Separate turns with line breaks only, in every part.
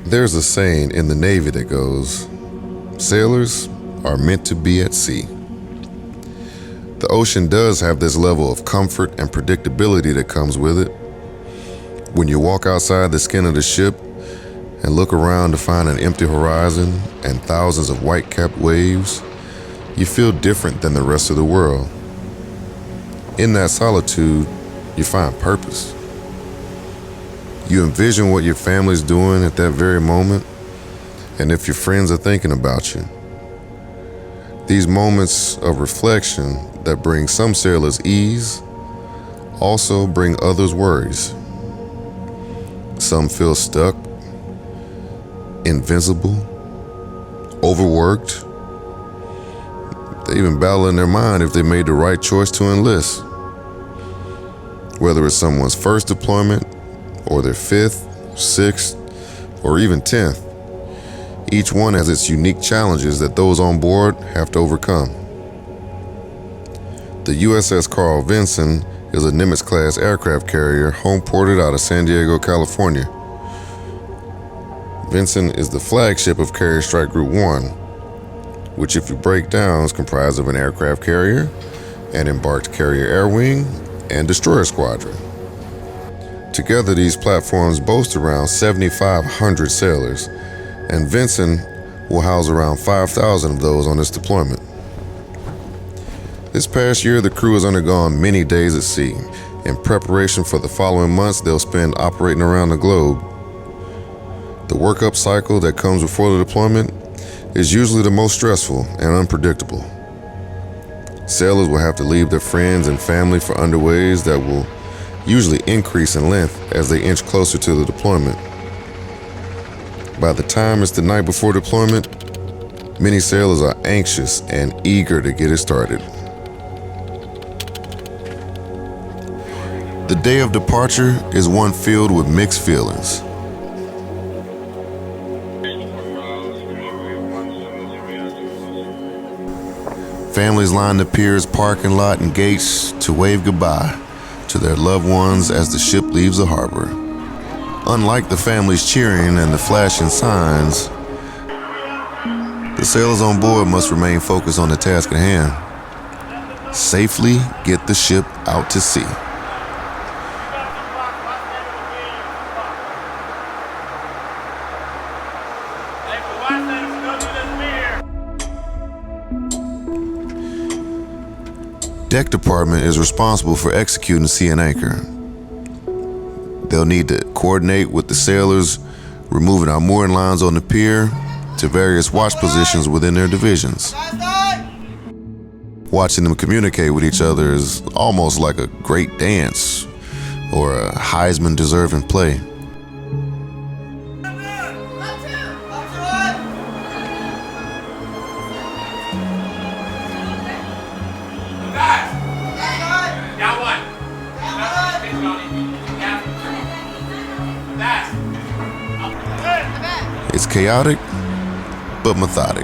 There's a saying in the Navy that goes, sailors are meant to be at sea. The ocean does have this level of comfort and predictability that comes with it. When you walk outside the skin of the ship and look around to find an empty horizon and thousands of white-capped waves, you feel different than the rest of the world. In that solitude, you find purpose. You envision what your family's doing at that very moment, and if your friends are thinking about you. These moments of reflection that bring some sailors ease also bring others worries. Some feel stuck, invincible, overworked. They even battle in their mind if they made the right choice to enlist. Whether it's someone's first deployment or their 5th, 6th, or even 10th, each one has its unique challenges that those on board have to overcome. The USS Carl Vinson is a Nimitz-class aircraft carrier home-ported out of San Diego, California. Vinson is the flagship of Carrier Strike Group 1, which if you break down is comprised of an aircraft carrier, an embarked carrier air wing, and destroyer squadron. Together, these platforms boast around 7,500 sailors, and Vinson will house around 5,000 of those on this deployment. This past year, the crew has undergone many days at sea. In preparation for the following months, they'll spend operating around the globe. The workup cycle that comes before the deployment is usually the most stressful and unpredictable. Sailors will have to leave their friends and family for underways that will usually increase in length as they inch closer to the deployment. By the time it's the night before deployment, many sailors are anxious and eager to get it started. The day of departure is one filled with mixed feelings. Families line the pier's parking lot and gates to wave goodbye to their loved ones as the ship leaves the harbor. Unlike the families cheering and the flashing signs, the sailors on board must remain focused on the task at hand. Safely get the ship out to sea. Deck department is responsible for executing sea and anchor. They'll need to coordinate with the sailors, removing our mooring lines on the pier to various watch positions within their divisions. Watching them communicate with each other is almost like a great dance or a Heisman-deserving play. It's chaotic, but methodic.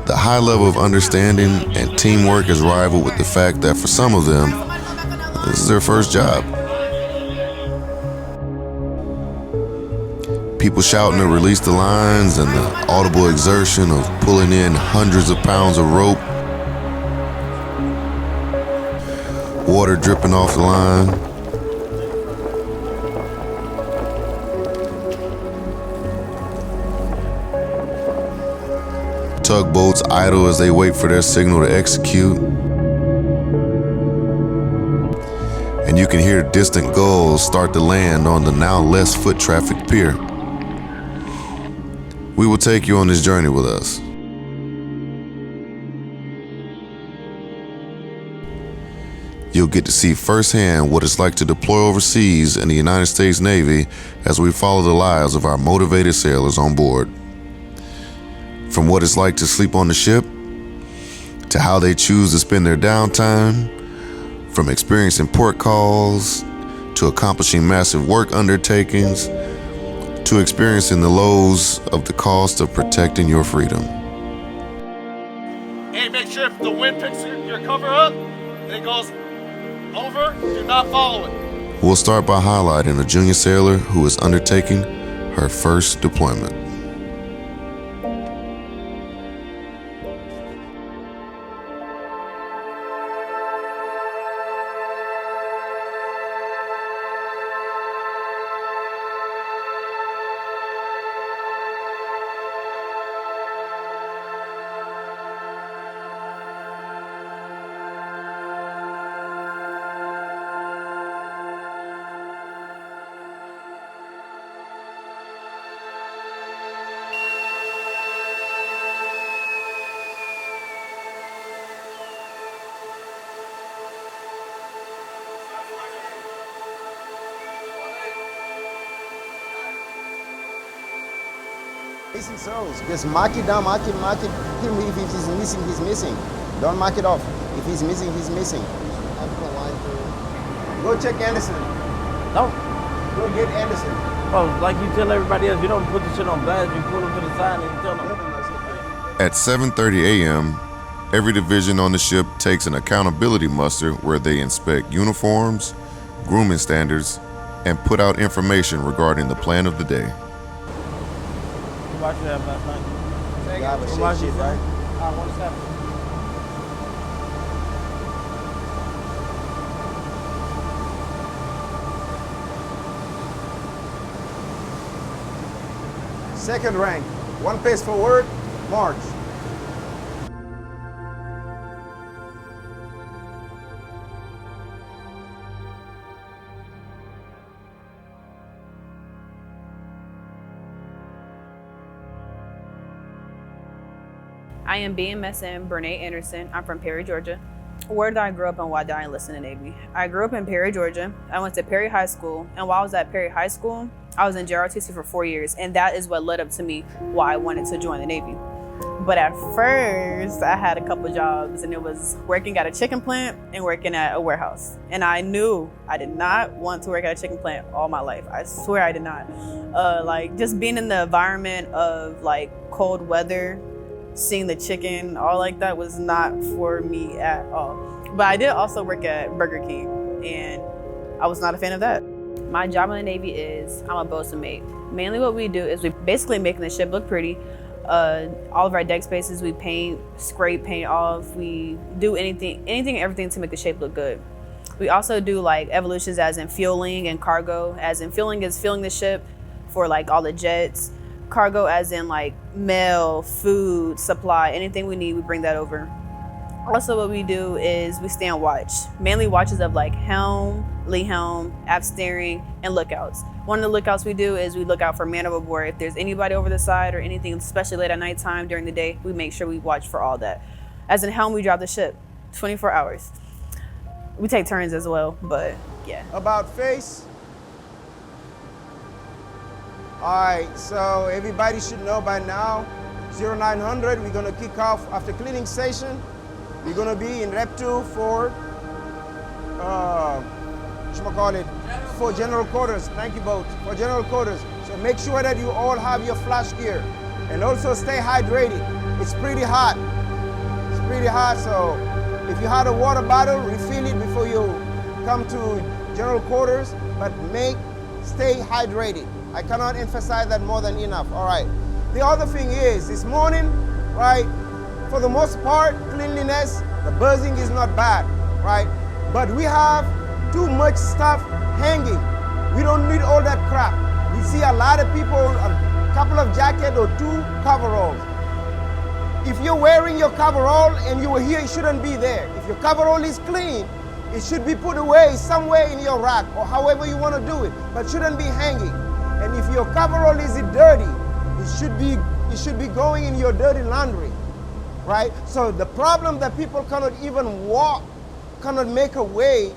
The high level of understanding and teamwork is rivaled with the fact that for some of them, this is their first job. People shouting to release the lines and the audible exertion of pulling in hundreds of pounds of rope. Water dripping off the line. Tugboats idle as they wait for their signal to execute. And you can hear distant gulls start to land on the now less foot trafficked pier. We will take you on this journey with us. You'll get to see firsthand what it's like to deploy overseas in the United States Navy as we follow the lives of our motivated sailors on board. From what it's like to sleep on the ship, to how they choose to spend their downtime, from experiencing port calls, to accomplishing massive work undertakings, to experiencing the lows of the cost of protecting your freedom.
Hey, make sure the wind picks your cover up and it goes over, do not follow it.
We'll start by highlighting a junior sailor who is undertaking her first deployment.
Missing souls. Just mark it down, mark it. Him if he's missing, he's missing. Don't mark it off. If he's missing, he's missing. I put a line through. Go check Anderson.
No.
Go get Anderson.
Oh, like you tell everybody else, you don't put the shit on blast, you pull them to the side and you tell them.
At 7:30 a.m., every division on the ship takes an accountability muster where they inspect uniforms, grooming standards, and put out information regarding the plan of the day.
What watch you have last night?
What watch you, right?
What's happening?
Second rank. One pace forward, march.
I am BMSM Brene Anderson. I'm from Perry, Georgia. Where did I grow up and why did I enlist in the Navy? I grew up in Perry, Georgia. I went to Perry High School, and while I was at Perry High School, I was in JROTC for 4 years, and that is what led up to me why I wanted to join the Navy. But at first, I had a couple jobs, and it was working at a chicken plant and working at a warehouse. And I knew I did not want to work at a chicken plant all my life. I swear I did not. Like just being in the environment of like cold weather, seeing the chicken, all like that was not for me at all. But I did also work at Burger King, and I was not a fan of that. My job in the Navy is I'm a bosun mate. Mainly what we do is we basically making the ship look pretty. All of our deck spaces we paint, scrape paint off. We do anything and everything to make the shape look good. We also do like evolutions as in fueling and cargo. As in fueling is filling the ship for like all the jets. Cargo as in like mail, food, supply, anything we need, we bring that over. Also what we do is we stand watch. Mainly watches of like helm, lee helm, aft steering, and lookouts. One of the lookouts we do is we look out for man overboard. If there's anybody over the side or anything, especially late at nighttime during the day, we make sure we watch for all that. As in helm, we drive the ship 24 hours. We take turns as well, but yeah.
About face. All right, so everybody should know by now, 0900, we're gonna kick off after cleaning station. We're gonna be in Rep 2 for, for general quarters. Thank you both, for general quarters. So make sure that you all have your flash gear. And also stay hydrated. It's pretty hot. It's pretty hot, so if you had a water bottle, refill it before you come to general quarters, but stay hydrated. I cannot emphasize that more than enough. All right. The other thing is, this morning, right, for the most part, cleanliness, the buzzing is not bad, right? But we have too much stuff hanging. We don't need all that crap. We see a lot of people, a couple of jackets or 2 coveralls. If you're wearing your coverall and you were here, it shouldn't be there. If your coverall is clean, it should be put away somewhere in your rack or however you want to do it, but shouldn't be hanging. And if your coverall is dirty, it should be going in your dirty laundry, right? So the problem that people cannot even walk, cannot make a way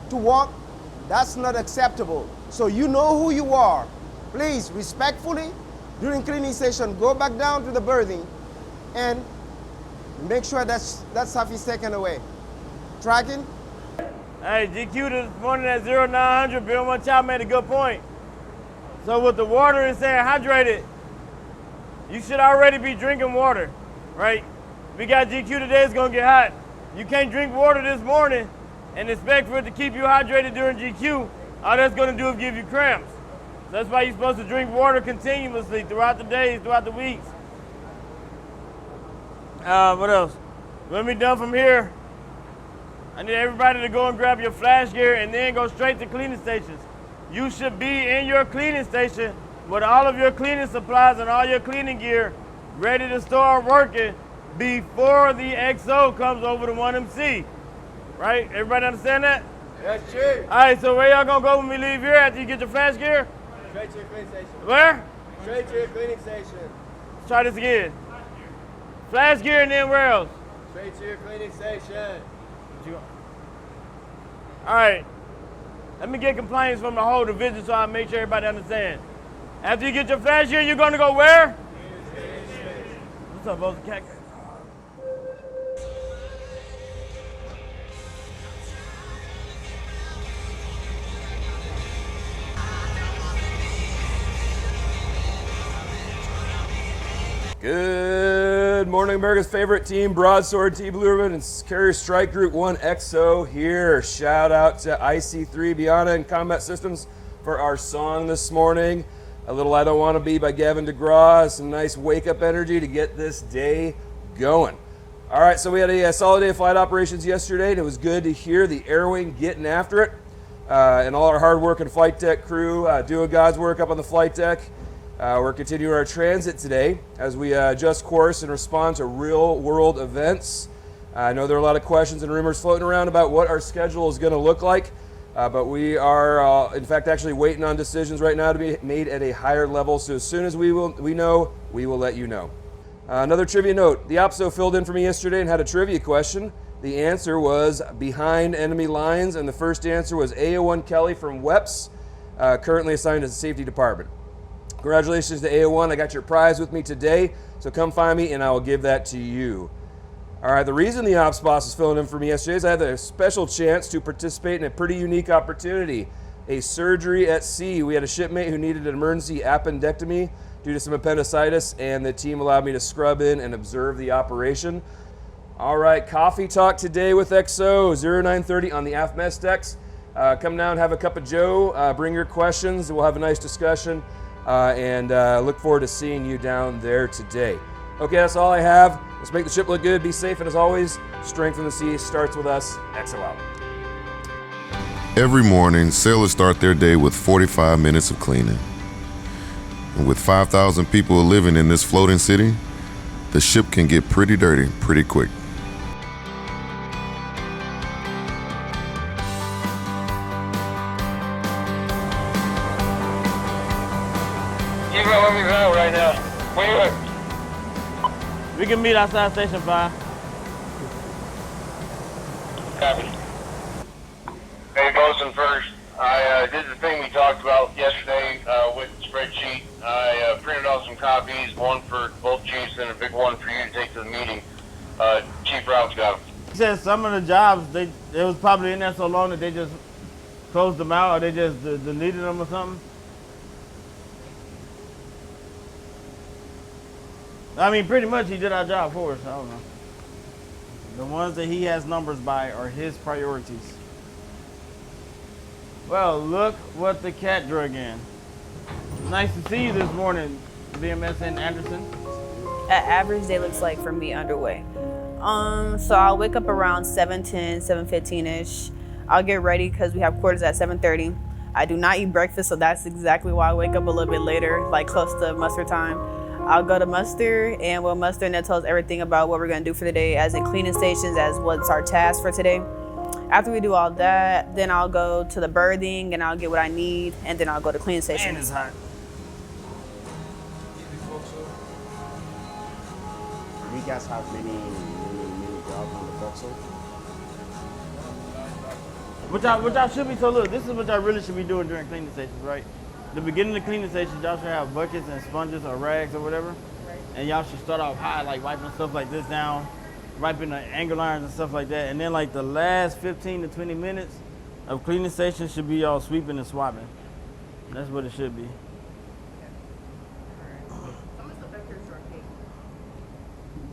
to walk, that's not acceptable. So you know who you are. Please, respectfully, during cleaning session, go back down to the berthing and make sure that stuff is taken away. Tracking?
Hey, GQ this morning at 0900, Bill Munchow made a good point. So with the water is saying hydrated, you should already be drinking water, right? we got GQ today, it's gonna get hot. You can't drink water this morning and expect for it to keep you hydrated during GQ. All that's gonna do is give you cramps. So that's why you're supposed to drink water continuously throughout the days, throughout the weeks. What else? When we done from here, I need everybody to go and grab your flash gear and then go straight to cleaning stations. You should be in your cleaning station with all of your cleaning supplies and all your cleaning gear ready to start working before the XO comes over to 1MC. Right? Everybody understand that?
Yes, Chief.
All right, so where y'all gonna go when we leave here after you get your flash gear?
Straight to your cleaning station.
Where?
Straight to your cleaning station.
Let's try this again. Flash gear and then where else?
Straight to your cleaning station.
All right. Let me get complaints from the whole division so I make sure everybody understands. After you get your flash gear, you're gonna go where? What's up, boss? Cat?
Good morning, America's favorite team, Broadsword T Blue Ribbon and Carrier Strike Group 1 XO here. Shout out to IC3 Biana and Combat Systems for our song this morning. A little I Don't Want to Be by Gavin DeGraw. Some nice wake-up energy to get this day going. All right, so we had a solid day of flight operations yesterday, and it was good to hear the Air Wing getting after it. And all our hard-working flight deck crew doing God's work up on the flight deck. We're continuing our transit today as we adjust course and respond to real-world events. I know there are a lot of questions and rumors floating around about what our schedule is going to look like, but we are, in fact, actually waiting on decisions right now to be made at a higher level. So as soon as we know, we will let you know. Another trivia note: the OPSO filled in for me yesterday and had a trivia question. The answer was behind enemy lines, and the first answer was AO1 Kelly from WEPS, currently assigned to the safety department. Congratulations to AO1. I got your prize with me today, so come find me and I will give that to you. All right, the reason the ops boss is filling in for me yesterday is I had a special chance to participate in a pretty unique opportunity, a surgery at sea. We had a shipmate who needed an emergency appendectomy due to some appendicitis, and the team allowed me to scrub in and observe the operation. All right, coffee talk today with XO, 0930 on the AF mess decks. Come down, have a cup of joe, bring your questions, we'll have a nice discussion. And look forward to seeing you down there today. Okay, that's all I have. Let's make the ship look good, be safe, and as always, strength in the sea starts with us. XO out.
Every morning, sailors start their day with 45 minutes of cleaning. And with 5,000 people living in this floating city, the ship can get pretty dirty pretty quick.
You go let me know right now. Where?
We can meet outside Station 5.
Copy. Hey, Bosun first. I did the thing we talked about yesterday with the spreadsheet. I printed out some copies, one for both chiefs and a big one for you to take to the meeting. Chief Rouse got them.
He said some of the jobs, it was probably in there so long that they just closed them out or they just deleted them or something. I mean, pretty much he did our job for us. I don't know. The ones that he has numbers by are his priorities. Well, look what the cat drug in. Nice to see you this morning, BMS and Anderson.
An average day looks like for me underway. So I'll wake up around 7:10, 7:15-ish. I'll get ready because we have quarters at 7:30. I do not eat breakfast, so that's exactly why I wake up a little bit later, like close to muster time. I'll go to muster, and we'll muster, and that tells everything about what we're gonna do for the day, as in cleaning stations, as what's our task for today. After we do all that, then I'll go to the berthing, and I'll get what I need, and then I'll go to cleaning stations.
And it's hot.
Do you guys have many jobs on the forecastle?
What y'all should be, so look, this is what y'all really should be doing during cleaning stations, right? The beginning of the cleaning stations, y'all should have buckets and sponges or rags or whatever. Right. And y'all should start off high, like wiping stuff like this down, wiping the angle irons and stuff like that. And then like the last 15 to 20 minutes of cleaning stations should be y'all sweeping and swabbing. That's what it should be.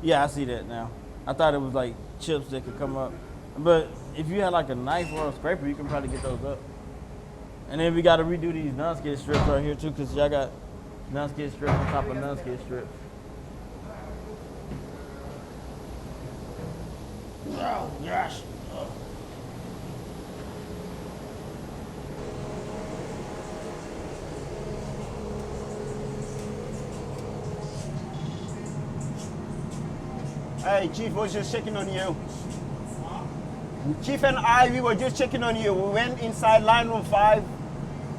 Yeah, I see that now. I thought it was like chips that could come up. But if you had like a knife or a scraper, you can probably get those up. And then we got to redo these non-skid strips right here too, because y'all got non-skid strips on top of non-skid strips. Oh, gosh.
Hey, Chief was just checking on you. Chief and I, we were just checking on you. We went inside line room 5,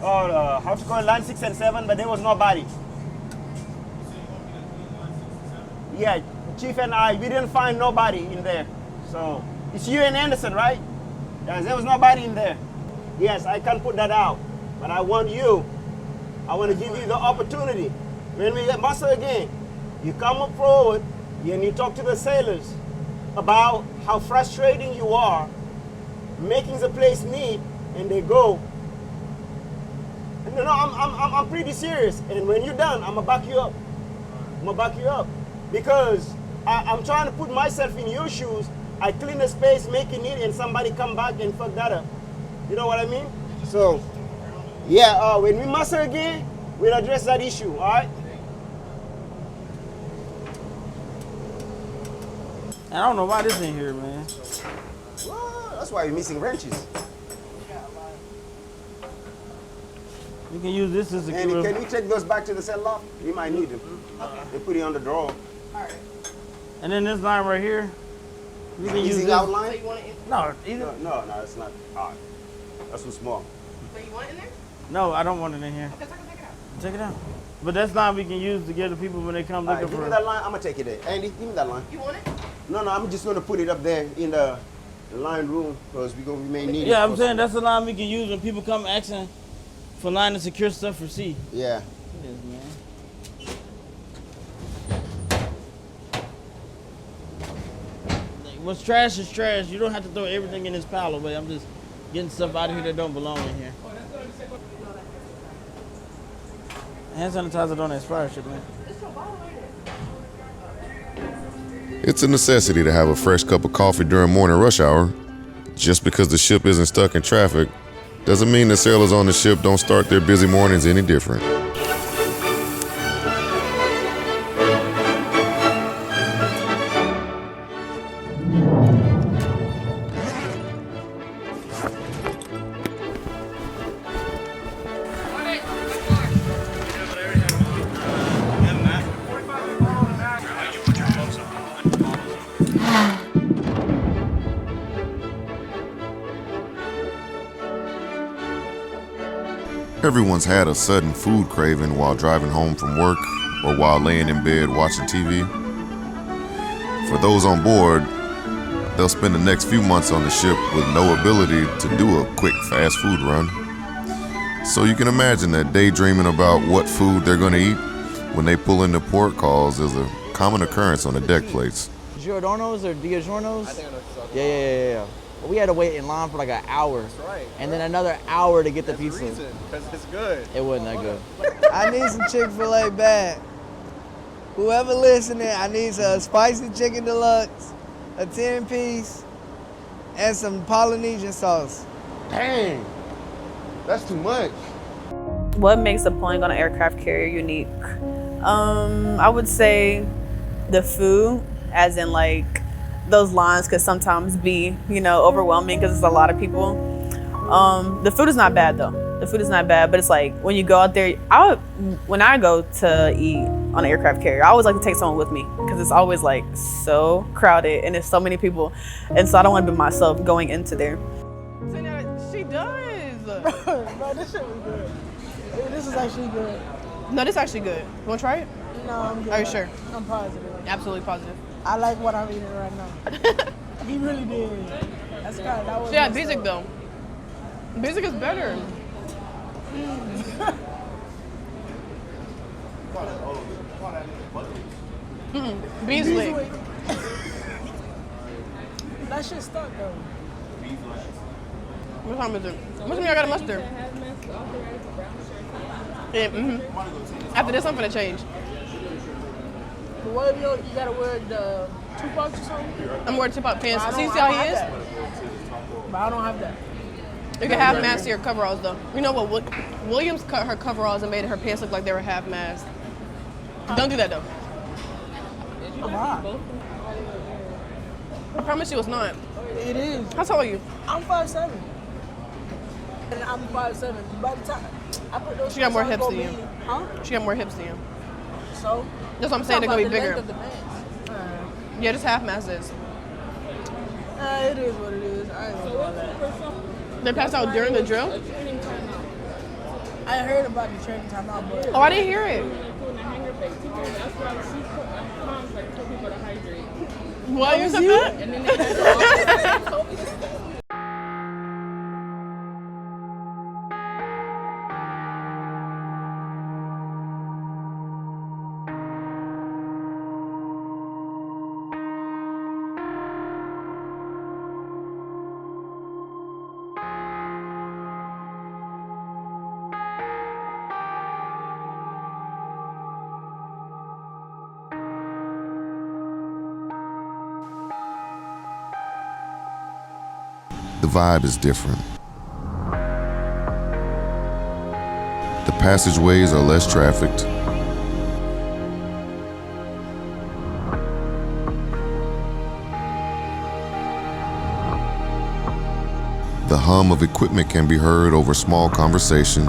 or how to call it, line 6 and 7, but there was nobody. Yeah, Chief and I, we didn't find nobody in there. So, it's you and Anderson, right? Yes, there was nobody in there. Yes, I can put that out, but I want to give you the opportunity. When we get muster again, you come up forward and you talk to the sailors about how frustrating you are making the place neat, and they go. No, I'm pretty serious. And when you're done, I'm gonna back you up. I'm gonna back you up because I'm trying to put myself in your shoes. I clean the space, make it neat, and somebody come back and fuck that up. You know what I mean? So, yeah, when we muster again, we'll address that issue. All right?
And I don't know why this in here, man.
Well, that's why you're missing wrenches.
You can use this as a
And can we take those back to the cell loft? You might need them. Okay. They put it on the drawer.
And then this line right here, you can use
Easy
this.
outline?
So you want it in?
No, either.
No, it's not. All right. That's too small.
So you want it in there?
No, I don't want it in here.
Okay, so I can take it out.
Check it out. But that's line we can use to get the people when they come
All right,
looking
give
for
me that line. I'm going to take it there. Andy, give me that line.
You want it?
No, I'm just going to put it up there in the line room because we may need it.
Yeah, I'm saying that's the line we can use when people come asking for line to secure stuff for C.
Yeah.
It is, man. Like, what's trash is trash. You don't have to throw everything in this pile away. I'm just getting stuff out of here that don't belong in here. Hand sanitizer don't expire shit, man.
It's a necessity to have a fresh cup of coffee during morning rush hour. Just because the ship isn't stuck in traffic doesn't mean the sailors on the ship don't start their busy mornings any different. Everyone's had a sudden food craving while driving home from work or while laying in bed watching TV. For those on board, they'll spend the next few months on the ship with no ability to do a quick fast food run. So you can imagine that daydreaming about what food they're going to eat when they pull into port calls is a common occurrence on the deck plates.
Giordano's or Diaggiorno's? Yeah. We had to wait in line for like an hour. That's right. And then another hour to get the pizza.
Because it's good.
It wasn't that good. I need some Chick-fil-A bad. Whoever listening, I need some spicy chicken deluxe, a 10-piece, and some Polynesian sauce.
Dang. That's too much.
What makes deploying on an aircraft carrier unique? I would say the food, as in like those lines could sometimes be, overwhelming because it's a lot of people. The food is not bad though. The food is not bad, but it's like when you go out there, when I go to eat on an aircraft carrier, I always like to take someone with me because it's always like so crowded and there's so many people. And so I don't want to be myself going into there.
She does.
Bro, this shit was good. This is actually good.
No, this is actually good. You want to try it?
No, I'm good.
Are you sure?
I'm positive.
Absolutely positive.
I like what I'm eating right now. He really did. That's good. That was
Yeah, basic though. Basic is better. Beasley.
That shit stuck though.
What time is it? What time I got a mustard? Yeah, After this, I'm gonna change.
What if you gotta wear the Tupac or something?
I'm wearing tip-up pants.
But I
See
don't-
how
I
he is?
don't have that. But I don't have that.
You can half mask your coveralls though. You know what? Williams cut her coveralls and made her pants look like they were half masked. Don't do that though.
I'm hot.
I promise you it's not.
It is.
How tall are you?
I'm 5'7". And I'm 5'7". By the time I put those
She got more
shorts
hips
on,
than
gonna
you.
be- Huh?
She got more hips than you.
So?
That's what I'm saying. They're gonna be bigger.
Of the pants.
Yeah, just half mask this.
It is what it is. I ain't gonna do all that.
They passed out during the drill?
I heard about the training timeout, but
Oh, I didn't hear it. What? You said that?
The vibe is different. The passageways are less trafficked. The hum of equipment can be heard over small conversation.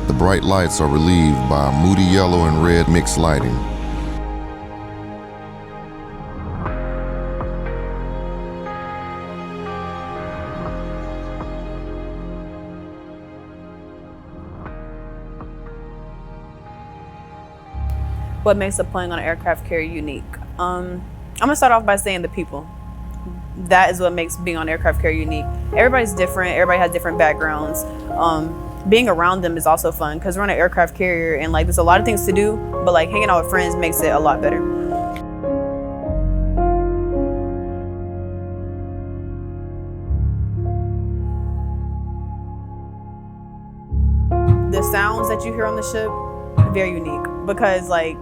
The bright lights are relieved by moody yellow and red mixed lighting.
What makes applying on an aircraft carrier unique? I'm gonna start off by saying the people. That is what makes being on an aircraft carrier unique. Everybody's different. Everybody has different backgrounds. Being around them is also fun because we're on an aircraft carrier and like there's a lot of things to do, but like hanging out with friends makes it a lot better. The sounds that you hear on the ship, very unique because like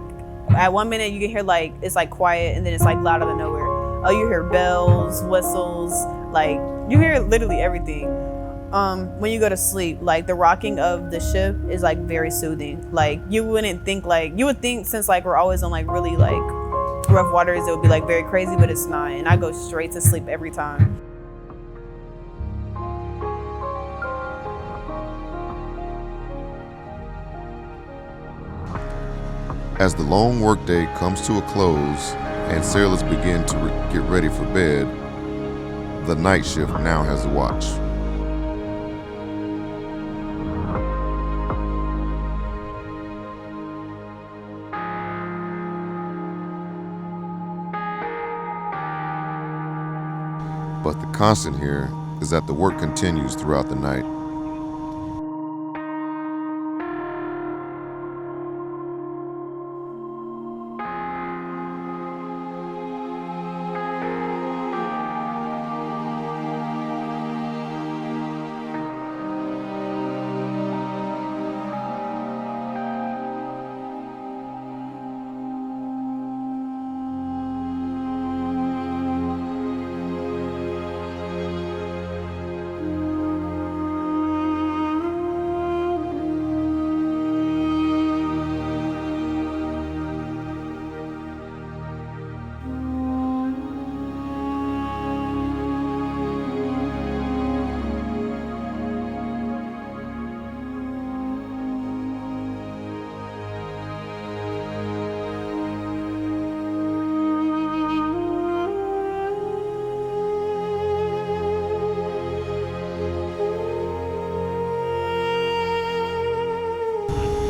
at one minute you can hear like it's like quiet and then it's like loud out of nowhere. Oh, you hear bells, whistles, like you hear literally everything. When you go to sleep, like the rocking of the ship is like very soothing. Like you wouldn't think like you would think since like we're always on like really like rough waters it would be like very crazy, but it's not. And I go straight to sleep every time.
As the long workday comes to a close and sailors begin to get ready for bed, the night shift now has the watch. But the constant here is that the work continues throughout the night.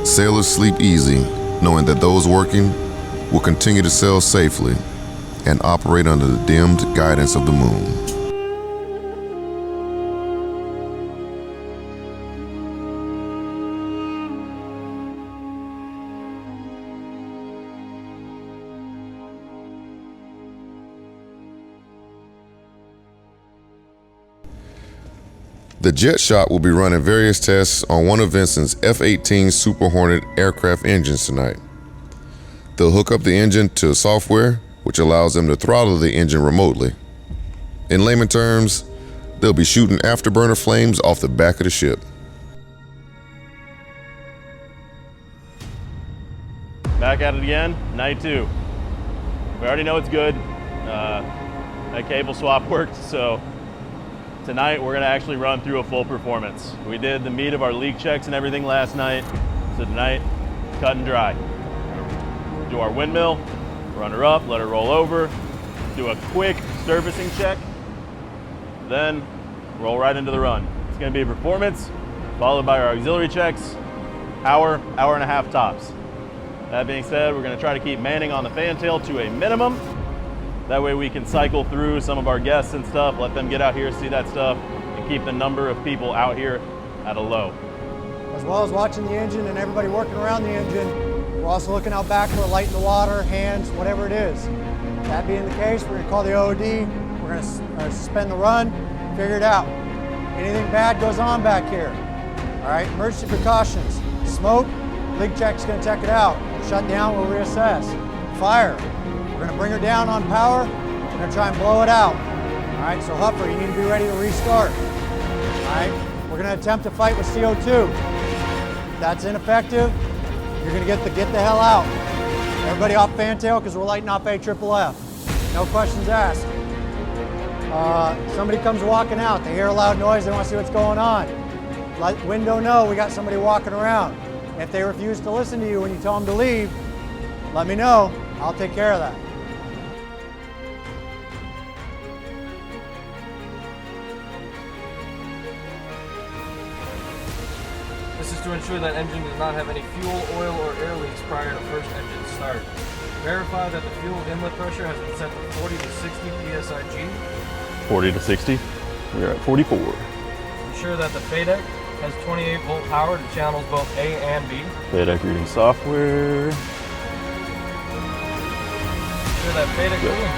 Sailors sleep easy, knowing that those working will continue to sail safely and operate under the dimmed guidance of the moon. The jet shop will be running various tests on one of Vincent's F-18 Super Hornet aircraft engines tonight. They'll hook up the engine to software, which allows them to throttle the engine remotely. In layman terms, they'll be shooting afterburner flames off the back of the ship.
Back at it again, night 2. We already know it's good. That cable swap worked, so tonight we're gonna actually run through a full performance. We did the meat of our leak checks and everything last night, so tonight, cut and dry. Do our windmill, run her up, let her roll over, do a quick servicing check, then roll right into the run. It's gonna be a performance, followed by our auxiliary checks, hour and a half tops. That being said, we're gonna try to keep manning on the fantail to a minimum. That way we can cycle through some of our guests and stuff, let them get out here, see that stuff, and keep the number of people out here at a low.
As well as watching the engine and everybody working around the engine, we're also looking out back for a light in the water, hands, whatever it is. That being the case, we're gonna call the OOD, we're gonna suspend the run, figure it out. Anything bad goes on back here. All right, emergency precautions. Smoke, leak check's gonna check it out. Shut down, we'll reassess. Fire, we're gonna bring her down on power, we're gonna try and blow it out. All right, so Huffer, you need to be ready to restart. All right, we're gonna attempt to fight with CO2. If that's ineffective, you're gonna get the hell out. Everybody off fantail, because we're lighting off AFFF. No questions asked. Somebody comes walking out, they hear a loud noise, they want to see what's going on. Let window know we got somebody walking around. If they refuse to listen to you when you tell them to leave, let me know. I'll take care of that.
This is to ensure that engine does not have any fuel, oil, or air leaks prior to first engine start. Verify that the fuel inlet pressure has been set to 40 to 60 psig.
40 to 60, we're at 44.
Ensure that the FADEC has 28 volt power to channels both A and B.
FADEC reading software.
Ensure that FADEC cooling.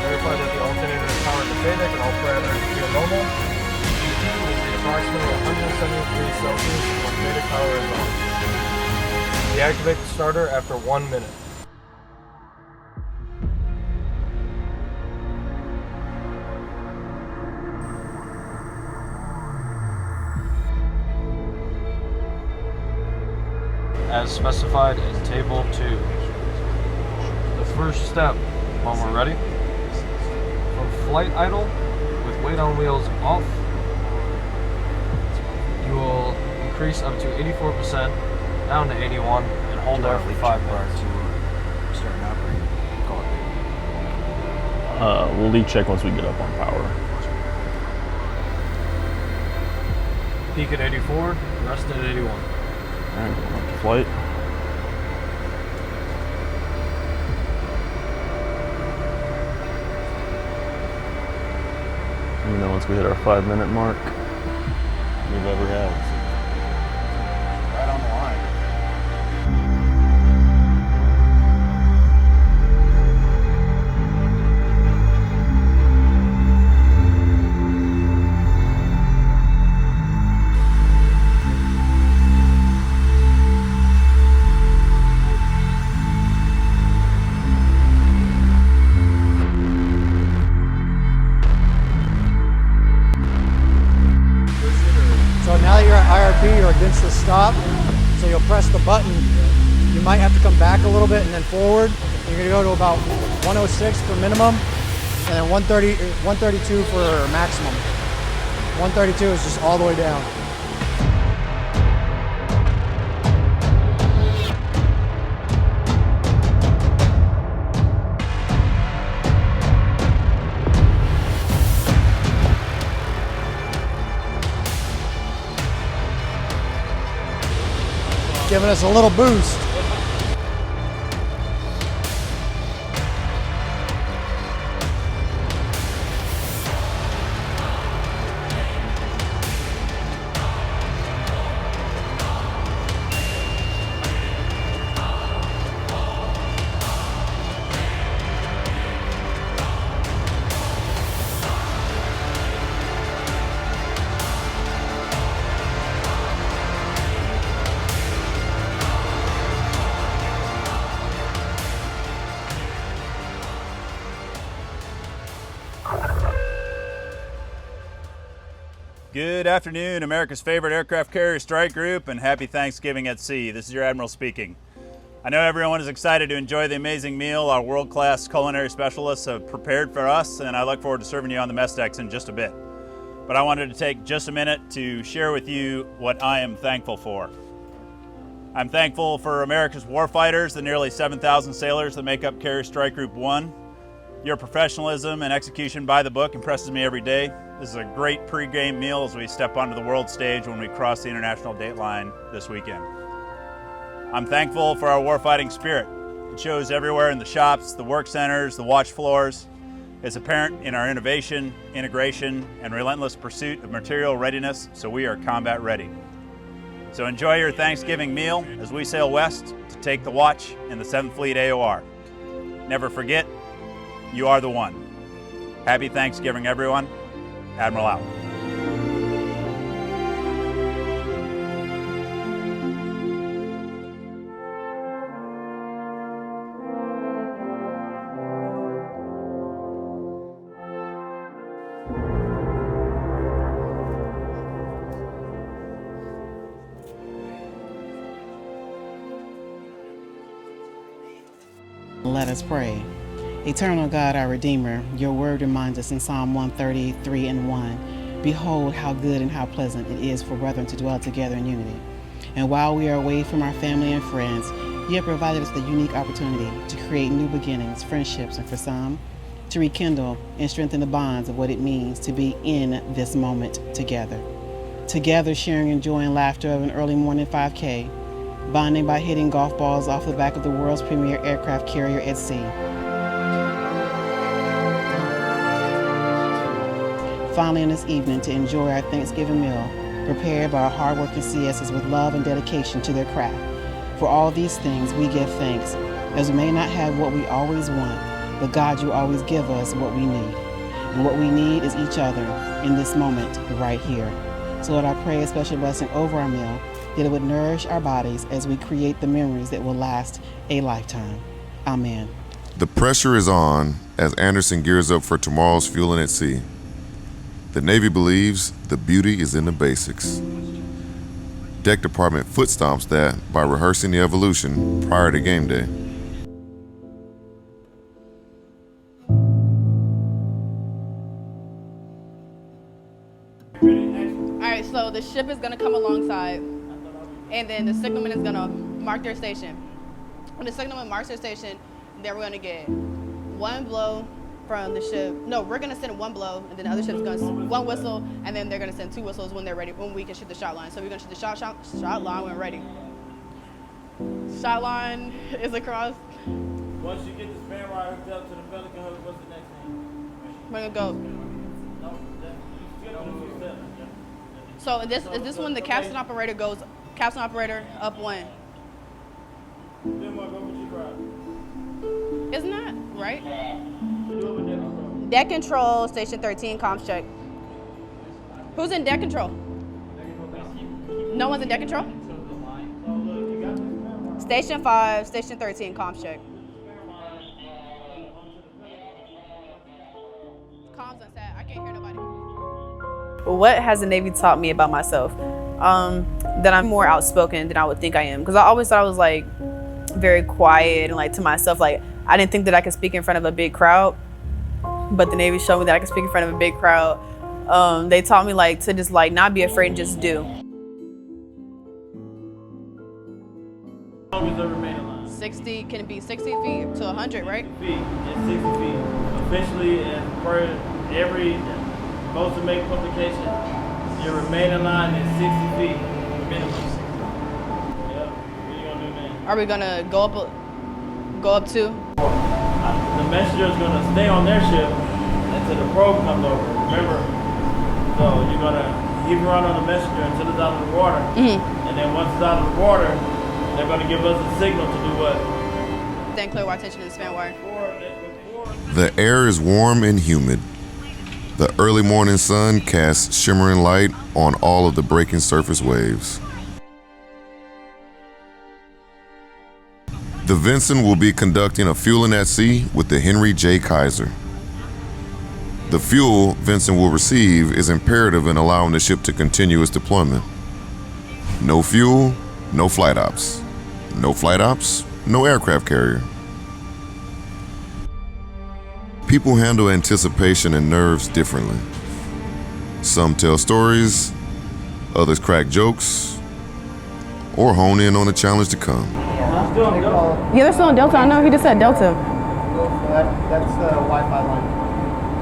Verify that the alternator is powered to FADEC and all parameters appear normal. ET will be approximately 170 degrees Celsius when FADEC power is on. Deactivate the starter after 1 minute. As specified in Table 2. The first step, when we're ready, from flight idle with weight on wheels off, you will increase up to 84%, down to 81, and hold there for 5 minutes.
We'll leak check once we get up on power.
Peak at 84, rest at 81.
Alright, going up to flight. You know, once we hit our 5-minute mark, we've ever had.
Right on the line. So now that you're at IRP, you're against the stop, so you'll press the button. You might have to come back a little bit and then forward. You're gonna go to about 106 for minimum, and then 132 for maximum. 132 is just all the way down. Giving us a little boost.
Good afternoon, America's favorite aircraft carrier strike group, and happy Thanksgiving at sea. This is your Admiral speaking. I know everyone is excited to enjoy the amazing meal our world-class culinary specialists have prepared for us, and I look forward to serving you on the mess decks in just a bit. But I wanted to take just a minute to share with you what I am thankful for. I'm thankful for America's warfighters, the nearly 7,000 sailors that make up Carrier Strike Group 1. Your professionalism and execution by the book impresses me every day. This is a great pre-game meal as we step onto the world stage when we cross the international date line this weekend. I'm thankful for our warfighting spirit. It shows everywhere in the shops, the work centers, the watch floors. It's apparent in our innovation, integration, and relentless pursuit of material readiness, so we are combat ready. So enjoy your Thanksgiving meal as we sail west to take the watch in the 7th Fleet AOR. Never forget, you are the one. Happy Thanksgiving, everyone. Admiral out.
Let us pray. Eternal God, our Redeemer, your word reminds us in Psalm 133:1, behold how good and how pleasant it is for brethren to dwell together in unity. And while we are away from our family and friends, you have provided us the unique opportunity to create new beginnings, friendships, and for some, to rekindle and strengthen the bonds of what it means to be in this moment together. Together, sharing and joy and laughter of an early morning 5K, bonding by hitting golf balls off the back of the world's premier aircraft carrier at sea. Finally, on this evening, to enjoy our Thanksgiving meal, prepared by our hardworking CSs with love and dedication to their craft. For all these things, we give thanks, as we may not have what we always want, but God, you always give us what we need. And what we need is each other in this moment, right here. So Lord, I pray a special blessing over our meal, that it would nourish our bodies as we create the memories that will last a lifetime. Amen.
The pressure is on as Anderson gears up for tomorrow's fueling at sea. The Navy believes the beauty is in the basics. Deck Department foot stomps that by rehearsing the evolution prior to game day.
Alright, so the ship is gonna come alongside, and then the signalman is gonna mark their station. When the signalman marks their station, then we're gonna get one blow from the ship. No, we're gonna send one blow, and then the other ship's gonna send one whistle, and then they're gonna send two whistles when they're ready, when we can shoot the shot line. So we're gonna shoot the shot line when we're ready. Shot line is across.
Once you get the span wire hooked up to the Pelican hook, what's the next thing?
We're gonna go. So is this when the capstan operator goes, capstan operator up one?
Then what, go with you, bro?
Isn't that right? Deck control, station 13, comms check. Who's in deck control? No one's in deck control? Station 5, station 13, comms check. Comms unset, I can't hear nobody.
What has the Navy taught me about myself? That I'm more outspoken than I would think I am. Because I always thought I was like very quiet and like to myself. Like I didn't think that I could speak in front of a big crowd. But the Navy showed me that I could speak in front of a big crowd. They taught me like to just like not be afraid and just do.
How long is the remaining line?
60, can it be 60 feet to 100, right?
60 feet. It's 60 feet. Officially, and per every most to make publication, your remaining line is 60 feet minimum. Yep. What are you gonna do, man?
Are we gonna go up to?
The messenger is gonna stay on their ship until the probe comes over. Remember, so you're gonna keep run on the messenger until it's out of the water, and then once it's out of the water, they're gonna give us a signal to do what?
Then clear wire tension and span wire.
The air is warm and humid. The early morning sun casts shimmering light on all of the breaking surface waves. The Vincent will be conducting a fueling at sea with the Henry J. Kaiser. The fuel Vincent will receive is imperative in allowing the ship to continue its deployment. No fuel, no flight ops. No flight ops, no aircraft carrier. People handle anticipation and nerves differently. Some tell stories, others crack jokes, or hone in on the challenge to come.
Yeah, they're still in Delta. I know. He just said Delta.
That's the Wi-Fi line.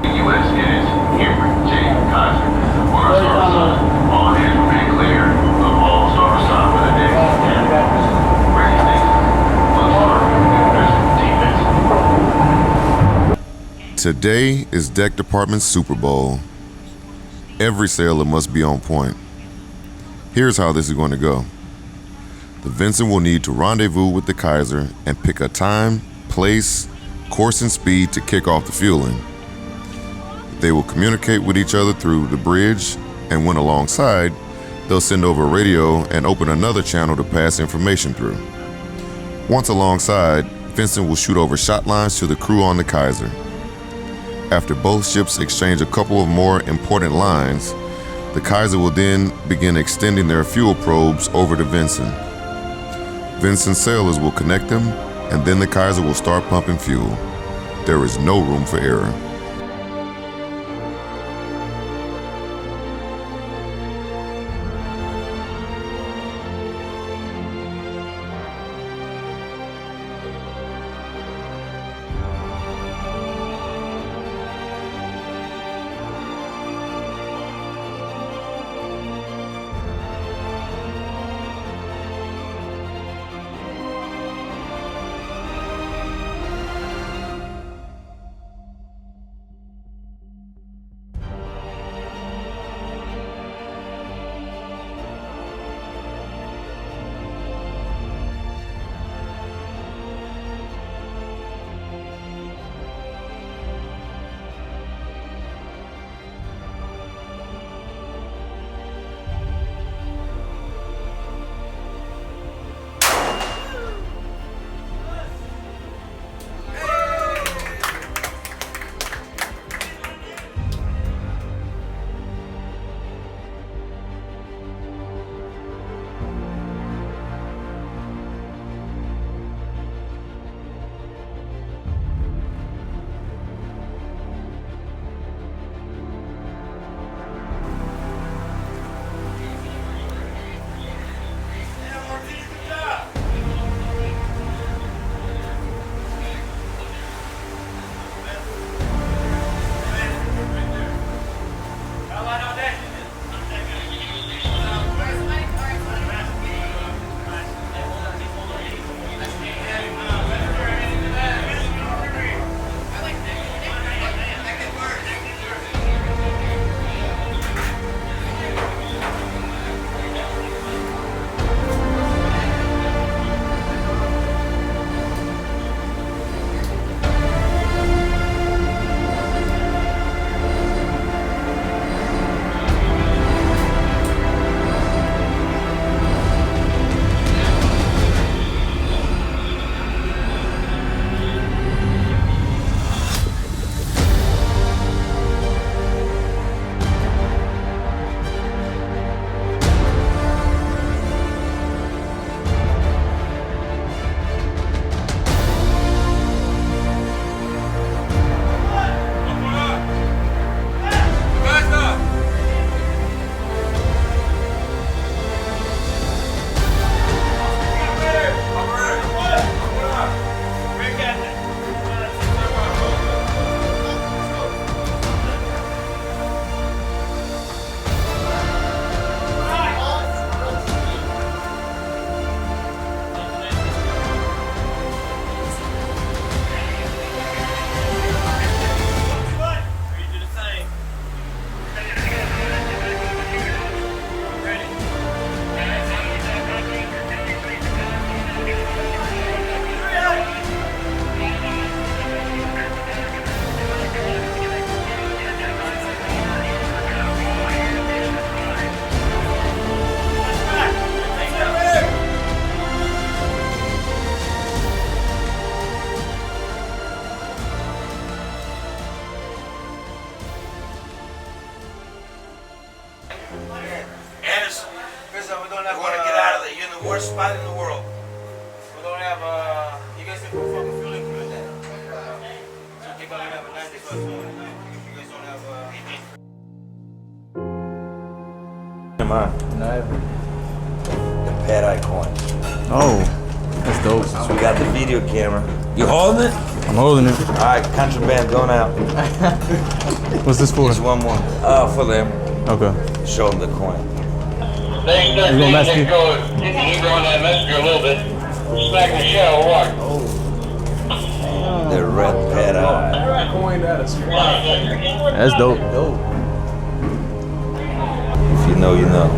U.S. is Hubert J. Kaiser. Order star sign. All hands remain clear of all star sign for the day. Ready, teammates.
Today is Deck Department's Super Bowl. Every sailor must be on point. Here's how this is going to go. The Vincent will need to rendezvous with the Kaiser and pick a time, place, course, and speed to kick off the fueling. They will communicate with each other through the bridge, and when alongside, they'll send over a radio and open another channel to pass information through. Once alongside, Vincent will shoot over shot lines to the crew on the Kaiser. After both ships exchange a couple of more important lines, the Kaiser will then begin extending their fuel probes over to Vincent. Vincent's sailors will connect them, and then the Kaiser will start pumping fuel. There is no room for error.
listen, we don't have. Want to get out of there? You're in the worst spot in the world. We don't have. You guys have fucking fueling crew in there. So they're gonna have a 95 fueling. You guys don't have.
Am I? The pet icon.
Oh, that's dope.
So we got the video camera. You holding it?
I'm holding it.
All right, contraband going out.
What's this for?
Just one more. For them.
Okay.
Show them the coin.
Thanks,
You gonna mess
Dusty.
me?
Go eager on that messenger a little bit. Smacking the shell or what?
The red pet eye.
Coined out of squad.
That's dope.
If you know, you know.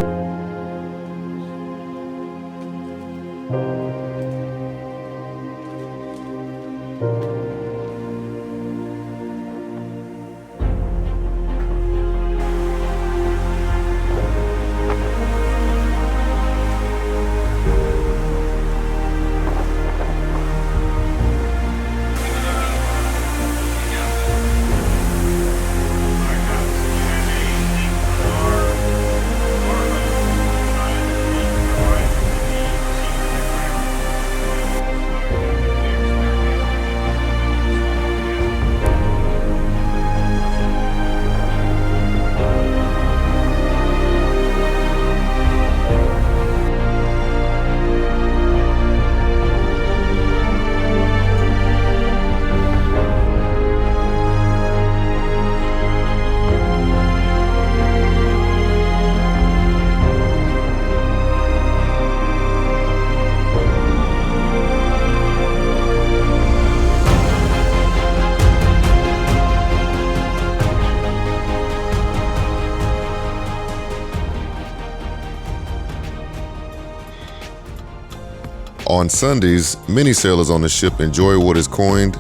On Sundays, many sailors on the ship enjoy what is coined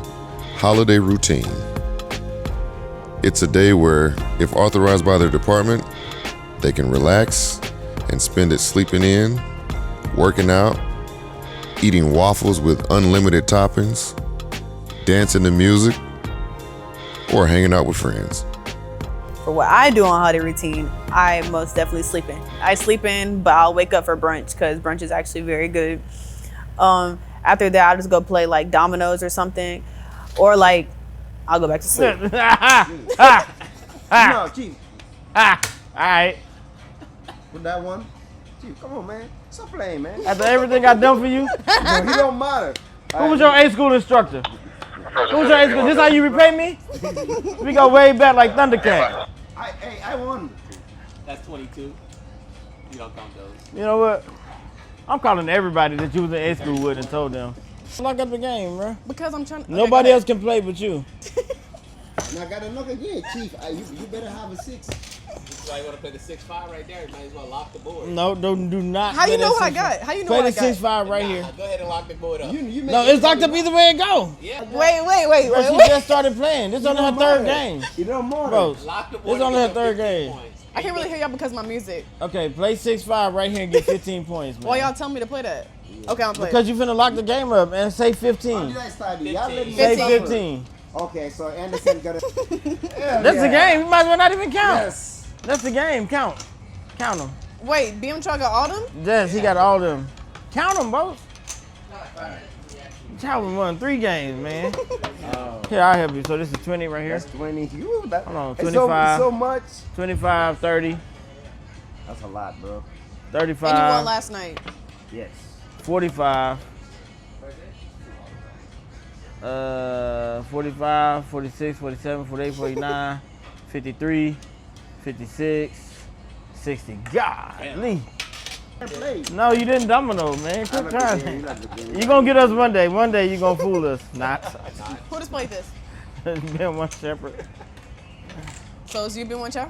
holiday routine. It's a day where, if authorized by their department, they can relax and spend it sleeping in, working out, eating waffles with unlimited toppings, dancing to music, or hanging out with friends.
For what I do on holiday routine, I most definitely sleep in. I sleep in, but I'll wake up for brunch because brunch is actually very good. After that, I'll just go play like dominoes or something, or like I'll go back to sleep.
No, Chief.
All right.
With that one. Chief, come on, man. Stop playing, man.
After everything I done for you,
No, he don't matter.
who was your A school instructor? Who was your A school? This how you repay me? We go way back like Thundercat.
I won.
That's 22. You don't count those.
You know what? I'm calling everybody that you was in A school with and told them. Lock up the game, bro.
Because I'm trying to.
Nobody else can play but you.
Now I gotta knock again, Chief. You better have a 6.
That's why you want to play the 6-5 right there. You might as well lock the board.
No, do not.
How you
play
know
that
what I
6-5.
got? How you know
play
what I
the
got?
6-5 right here.
Go ahead and lock the board up.
No, it's locked up either way it go.
Yeah.
Wait.
Bro, she just started playing. This is only her third game.
You don't mind.
Bro,
Lock the
this
board.
is only her third game.
I can't really hear y'all because of my music.
Okay, play 6-5 right here and get 15 points, man.
Why y'all tell me to play that? Okay, I'm playing.
Because you finna lock the game up and say 15.
How did I start it? Y'all let me
Say
start.
15.
Okay, so Anderson got to.
That's the game. You might as well not even count.
Yes.
That's the game. Count. Count them.
Wait, BM Char got all them?
Yes, he got all them. Count them, bro. Calvin won 3 games, man. Here, I'll help you. So this is 20 right here.
That's 20. You, that,
Hold on,
it's
25.
so much.
25, 30,
That's a lot, bro.
35.
And you won last night.
Yes.
45. 45, 46, 47, 48, 49, 53, 56, 60. Golly. No, you didn't domino, man. Quit trying. You gonna get us one day. One day you gonna fool us. Not.
Who just played this?
It's been one shepherd.
So it's you been one Char?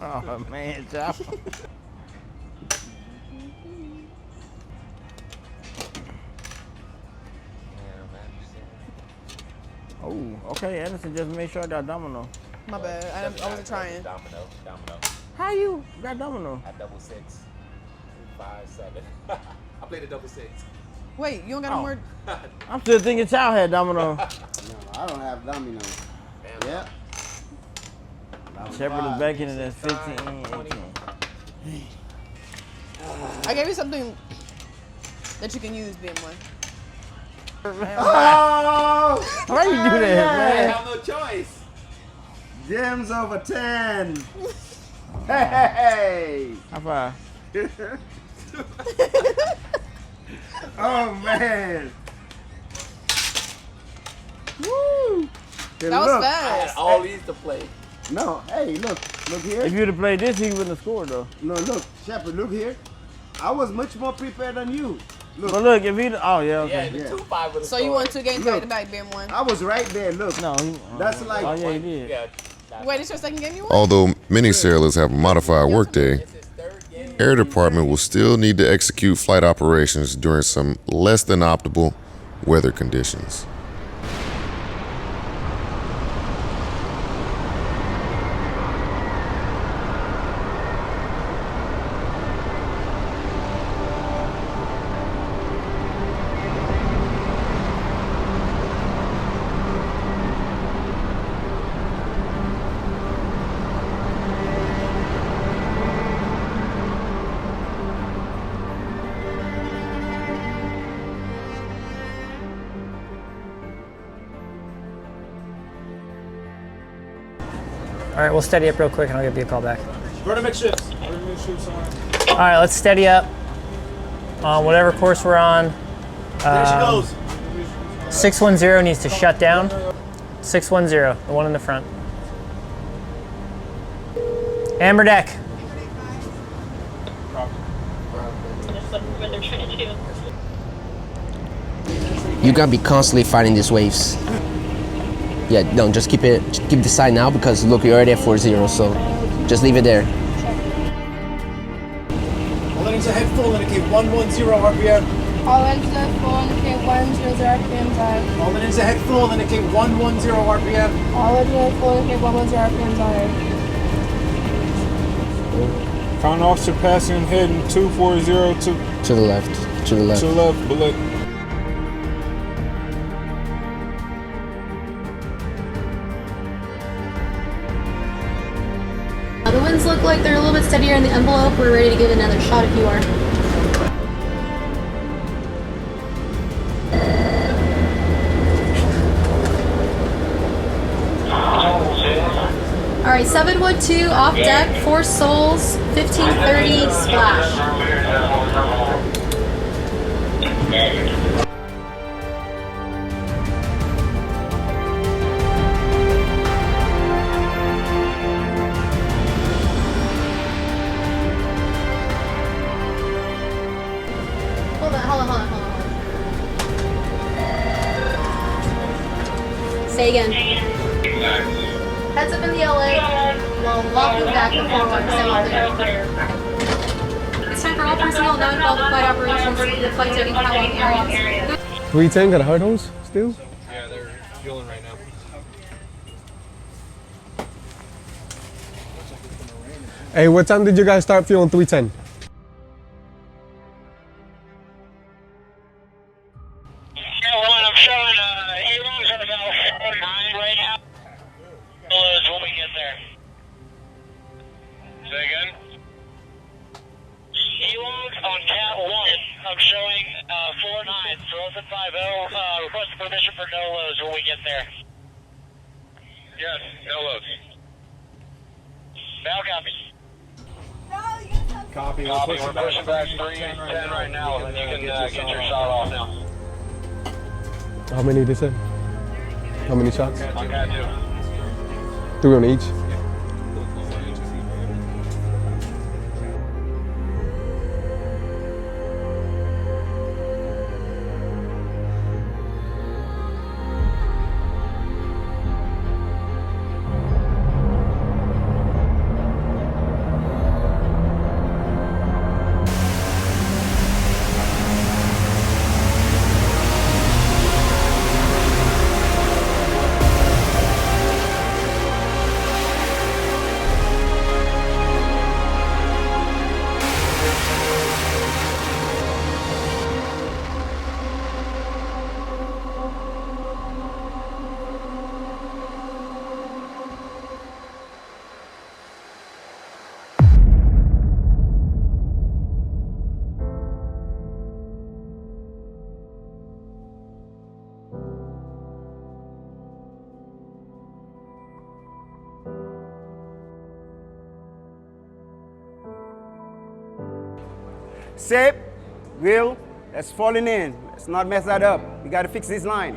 Oh man, Chop. Oh, okay. Anderson just made sure I got domino.
My bad. I wasn't trying.
Domino.
How you got domino?
At double 6. 5, 7. I played a double 6.
Wait, you don't got no more?
I'm still thinking Chow had domino.
No, I don't have domino. Yep.
Shepherd is back in it at 15, 18.
I gave you something that you can use, BM1.
Oh!
Why you do that, man?
I have no choice.
James over 10. Hey!
High five.
Oh man! Woo! Hey,
That was
look.
I had
fast.
all these to play.
No, hey, look here.
If you'd have played this, he wouldn't have scored though.
No, look, Shepard, look here. I was much more prepared than you. Look.
But look, if he, oh yeah, okay.
Yeah, the 2-5 would have
So you won 2 games back to back, BM1.
I was right there. Look,
No,
that's like.
oh yeah, he did.
Yeah.
Wait, it's your second game you won?
Although many sailors have a modified workday, Air Department will still need to execute flight operations during some less than optimal weather conditions.
All right, we'll steady up real quick and I'll give you a call back.
Vertical shifts.
All right, let's steady up on whatever course we're on.
There she goes.
610 needs to shut down. 610, the one in the front. Amber deck.
You gotta be constantly fighting these waves. Yeah, no, just keep the side now because look, you're already at 4-0, so just leave it there.
All engines ahead full, indicate 110 RPM.
All engines are full, indicate 100 RPM time.
All engines ahead full, indicate 110 RPM.
All engines are full, indicate 110 RPM time.
Found officer passing heading 240
to the left. To the left.
To the left, bullet.
The winds look like they're a little bit steadier in the envelope. We're ready to give another shot if you are. All right, 712 off deck, 4 souls, 1530 splash. Hold on. Say again. Heads up in the LA. We'll lock you back before we're clear. It's time for all personnel not involved in flight operations to the flight deck and catwalk areas.
310 got a hard hose still?
Yeah, they're fueling right now.
Hey, what time did you guys start fueling 310?
I'm showing heroes at about 4-9 right now. When we get there. Say again? Heroes on Cat 1. I'm showing 4-9. Frozen 5-0. Request permission for no loads when we get there. Yes, no loads. Now copy.
Copy.
We're pushing back 310 right now, and you can get your shot off now.
How many they said? How many shots?
On Cat 2.
3 on each.
Sip, Will, that's falling in. Let's not mess that up. We got to fix this line.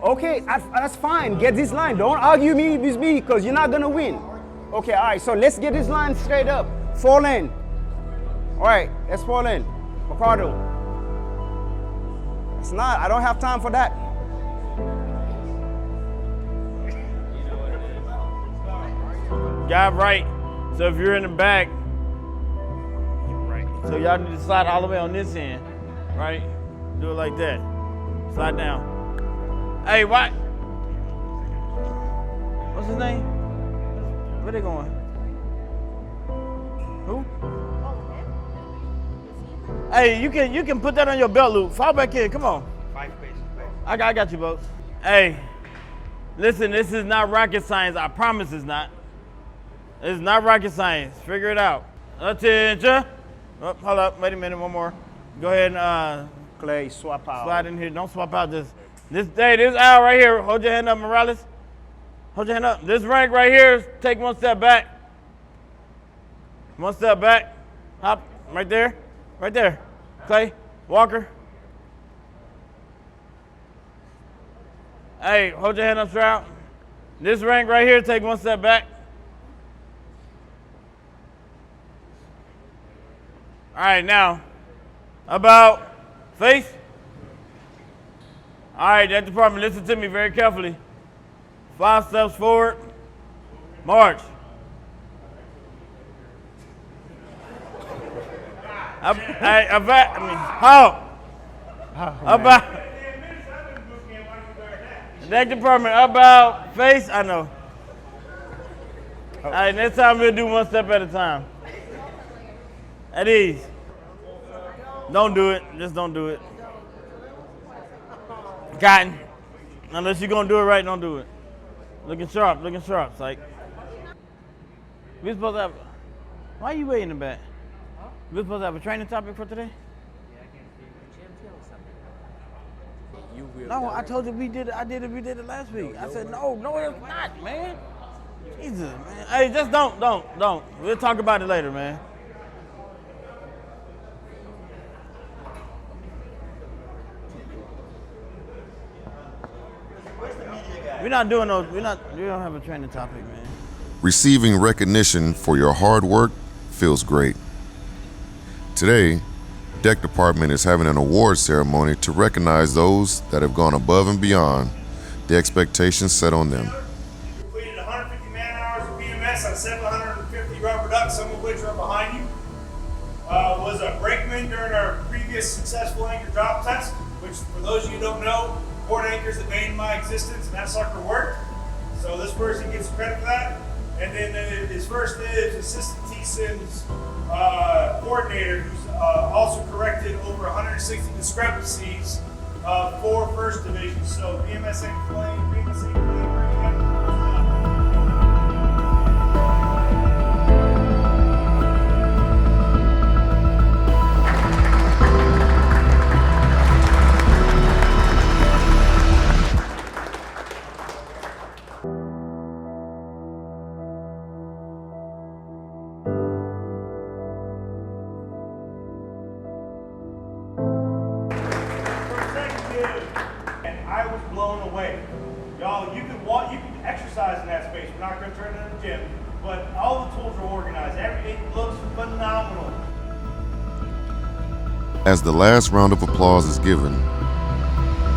Okay, that's fine. Get this line. Don't argue with me because you're not going to win. Okay, all right, so let's get this line straight up. Fall in. All right, let's fall in. Ricardo. It's not. I don't have time for that.
Got right. So if you're in the back, right. So y'all need to slide all the way on this end, right? Do it like that. Slide down. Hey, what? What's his name? Where they going? Who? Hey, you can put that on your belt loop. Fall back in. Come on. 5 paces back. I got you, folks. Hey, listen. This is not rocket science. I promise it's not. It's not rocket science. Figure it out. Attention. Oh, hold up. Wait a minute. One more. Go ahead and
Clay, swap out.
Slide in here. Don't swap out this. This aisle right here. Hold your hand up, Morales. Hold your hand up. This rank right here. Take 1 step back. 1 step back. Hop. Right there. Right there. Clay. Walker. Hey, hold your hand up, Stroud. This rank right here. Take 1 step back. All right, now, about face. All right, that department, listen to me very carefully. 5 steps forward, march. About that department, about face, I know. All right, next time we'll do 1 step at a time. At ease. Don't do it. Just don't do it. Cotton. Unless you're going to do it right, don't do it. Looking sharp, psych. We supposed to have... Why are you way in the back? We supposed to have a training topic for today? No, I told you we did it last week. I said, no, it's not, man. Jesus, man. Hey, just don't. We'll talk about it later, man. We're not doing those. We don't have a training topic, man.
Receiving recognition for your hard work feels great. Today, Deck Department is having an award ceremony to recognize those that have gone above and beyond the expectations set on them.
Completed 150 man-hours of BMS on 750 rubber ducks, some of which are behind you. Was a brakeman during our previous successful anchor drop test, which, for those of you who don't know, port anchors that made my existence, and that sucker worked. So this person gets credit for that. And then his first is Assistant T-Sims coordinator, who's also corrected over 160 discrepancies for First Division. So BMS ain't playing, BMS ain't playing.
As the last round of applause is given,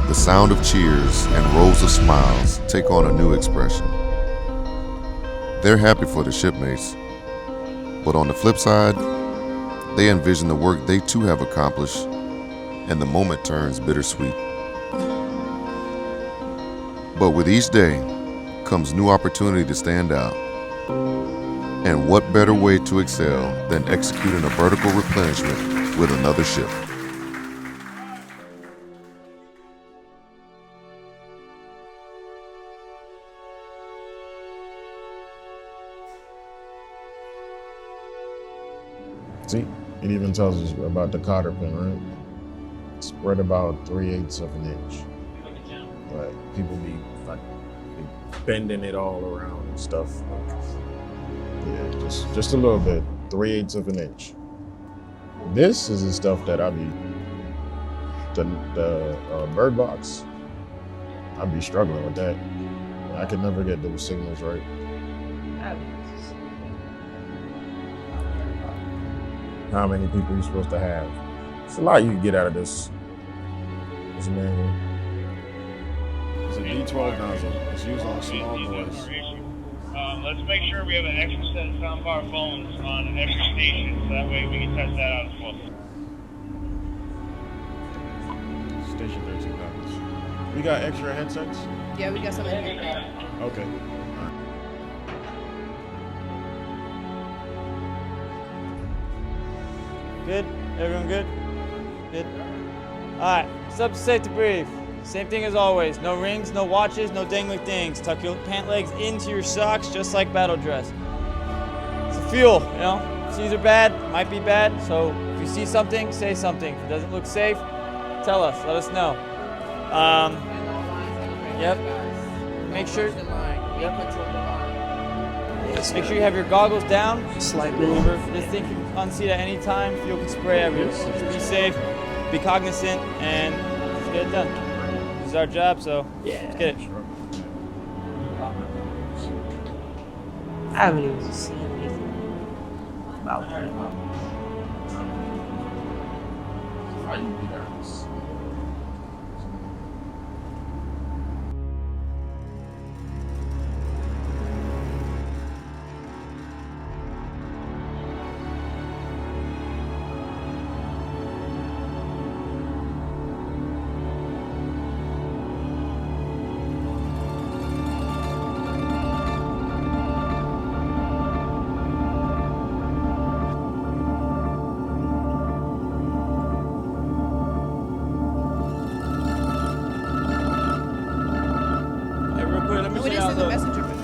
the sound of cheers and rows of smiles take on a new expression. They're happy for the shipmates, but on the flip side, they envision the work they too have accomplished, and the moment turns bittersweet. But with each day comes new opportunity to stand out. And what better way to excel than executing a vertical replenishment with another ship.
See, it even tells us about the cotter pin, right? Spread about 3/8 of an inch. Right. People be like bending it all around and stuff. Yeah, just a little bit, 3/8 of an inch. This is the stuff that I be, the bird box, I'd be struggling with that. I could never get those signals right. How many people you supposed to have? It's a lot you can get out of this manual. It's a D12 nozzle. It's used on small boys.
Let's make sure we have an extra set of soundbar phones on every station, so that way we can test that out as well.
Station 13 copies. We got extra headsets?
Yeah, we got some in here.
Okay.
Good? Everyone good? Good? Alright, sub to safe to breathe. Same thing as always. No rings, no watches, no dangling things. Tuck your pant legs into your socks just like battle dress. It's a fuel, you know? Seas are bad, might be bad, so if you see something, say something. If it doesn't look safe, tell us, let us know. Yep. Make sure. Yep. Make sure you have your goggles down. Slightly. Remember, this thing can unseat at any time. Fuel can spray everywhere. Just be safe, be cognizant, and let's get it done. This is our job, so let's get it.
I haven't even seen anything about that.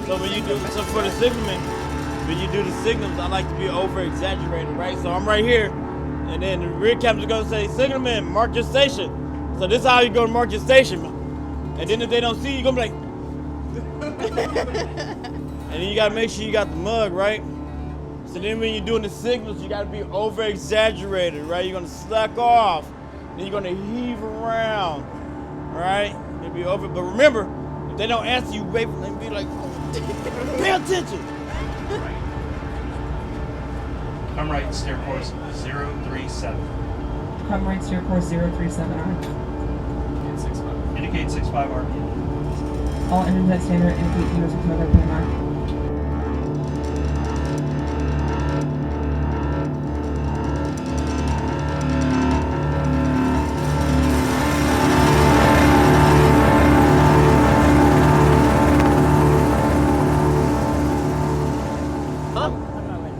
So when you do, so for the signalman, when you do the signals, I like to be over exaggerated, right? So I'm right here, and then the rear captain's gonna say, "Signalman, mark your station." So this is how you go to mark your station. And then if they don't see you, you're gonna be like, and then you gotta make sure you got the mug, right? So then when you're doing the signals, you gotta be over exaggerated, right? You're gonna slack off, then you're gonna heave around, right? You'll be over, but remember, if they don't answer you, wait for them to be like, pay attention.
Come right, steer course 037.
Come right, steer course 037 on.
Indicate 65 RPM.
All engines at standard indicate 06 RPM mark.